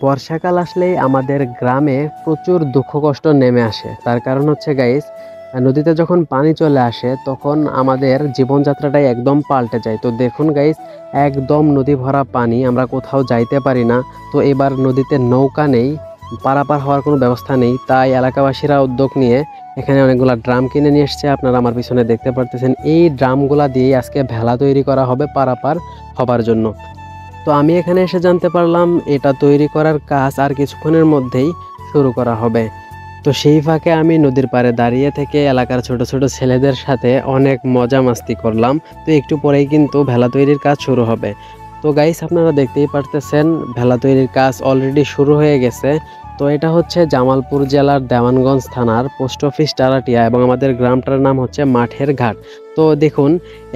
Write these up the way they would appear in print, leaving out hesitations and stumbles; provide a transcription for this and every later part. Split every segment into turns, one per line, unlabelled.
বর্ষাকাল আসলেই আমাদের গ্রামে প্রচুর দুঃখ কষ্ট নেমে আসে। তার কারণ হচ্ছে গাইস, নদীতে যখন পানি চলে আসে তখন আমাদের জীবনযাত্রাটাই একদম পাল্টে যায়। তো দেখুন গাইস, একদম নদী ভরা পানি, আমরা কোথাও যাইতে পারি না। তো এবার নদীতে নৌকা নেই, পারাপার হওয়ার কোনো ব্যবস্থা নেই, তাই এলাকাবাসীরা উদ্যোগ নিয়ে এখানে অনেকগুলা ড্রাম কিনে নিয়ে এসছে। আপনারা আমার পিছনে দেখতে পারতেছেন, এই ড্রামগুলা দিয়ে আজকে ভেলা তৈরি করা হবে পারাপার হবার জন্য। তো আমি এখানে এসে জানতে পারলাম এটা তৈরি করার কাজ আর কিছুক্ষণের মধ্যেই শুরু করা হবে। তো সেই ফাঁকে আমি নদীর পাড়ে দাঁড়িয়ে থেকে এলাকার ছোট ছোট ছেলেদের সাথে অনেক মজা মাস্তি করলাম। তো একটু পরেই কিন্তু ভেলা তৈরির কাজ শুরু হবে। তো গাইস, আপনারা দেখতেই পারতেছেন ভেলা তৈরির কাজ অলরেডি শুরু হয়ে গেছে। তো এটা হচ্ছে জামালপুর জেলার দেওয়ানগঞ্জ থানার পোস্ট অফিস টারাটিয়া এবং আমাদের গ্রামটার নাম হচ্ছে মাঠের ঘাট। তো দেখুন,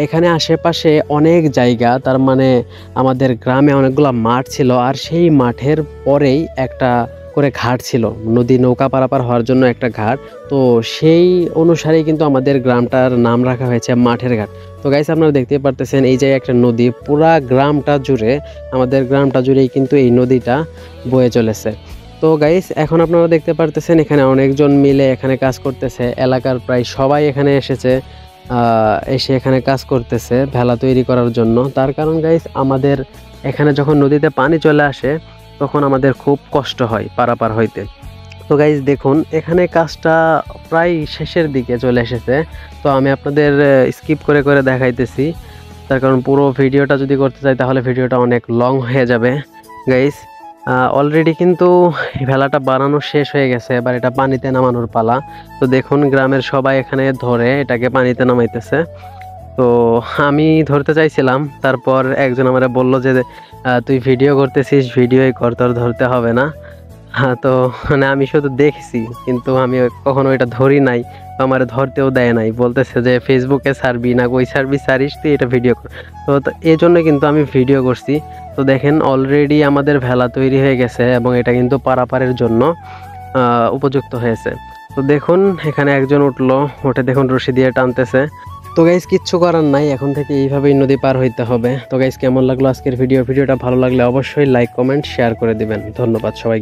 এখানে আশেপাশে অনেক জায়গা, তার মানে আমাদের গ্রামে অনেকগুলো মাঠ ছিল, আর সেই মাঠের পরেই একটা করে ঘাট ছিল, নদী নৌকা পারাপার হওয়ার জন্য একটা ঘাট। তো সেই অনুসারেই কিন্তু আমাদের গ্রামটার নাম রাখা হয়েছে মাঠের ঘাট। তো গাইস, আপনারা দেখতেই পারতেছেন এই যে একটা নদী, পুরা গ্রামটা জুড়ে, আমাদের গ্রামটা জুড়েই কিন্তু এই নদীটা বয়ে চলেছে। তো গাইস, এখন আপনারা দেখতে পারতেছেন এখানে অনেকজন মিলে এখানে কাজ করতেছে, এলাকার প্রায় সবাই এখানে এসেছে, এসে এখানে কাজ করতেছে ভেলা তৈরি করার জন্য। তার কারণ গাইস, আমাদের এখানে যখন নদীতে পানি চলে আসে তখন আমাদের খুব কষ্ট হয় পারাপার হইতে। তো গাইস দেখুন, এখানে কাজটা প্রায় শেষের দিকে চলে এসেছে। তো আমি আপনাদের স্কিপ করে করে দেখাইতেছি, তার কারণ পুরো ভিডিওটা যদি করতে চাই তাহলে ভিডিওটা অনেক লং হয়ে যাবে। গাইস, অলরেডি কিন্তু ভেলাটা বানানো শেষ হয়ে গেছে, এবার এটা পানিতে নামানোর পালা। তো দেখুন, গ্রামের সবাই এখানে ধরে এটাকে পানিতে নামাইতেছে। তো আমি ধরতে চাইছিলাম, তারপর একজন আমারে বলল যে তুই ভিডিও করতেছিস, ভিডিওই কর, তোর ধরতে হবে না। হ্যাঁ, তো মানে আমি শুধু দেখছি, কিন্তু আমি কখনো এটা ধরি নাই, আমার ধরতেও দেয় নাই, বলতেছে যে ফেসবুকে ছাড়বি না, কই ছাড়বি, ছাড়িস তুই, এটা ভিডিও কর। তো এই জন্য কিন্তু আমি ভিডিও করছি। তো দেখেন, অলরেডি আমাদের ভেলা তৈরি হয়ে গেছে এবং এটা কিন্তু পারাপারের জন্য উপযুক্ত হয়েছে। তো দেখুন, এখানে একজন উঠলো, উঠে দেখুন রশি দিয়ে টানতেছে। তো গাইস, কিচ্ছু করার নাই, এখন থেকে এইভাবেই নদী পার হইতে হবে। তো গাইস, কেমন লাগলো আজকের ভিডিওটা ভালো লাগলে অবশ্যই লাইক কমেন্ট শেয়ার করে দিবেন। ধন্যবাদ সবাই।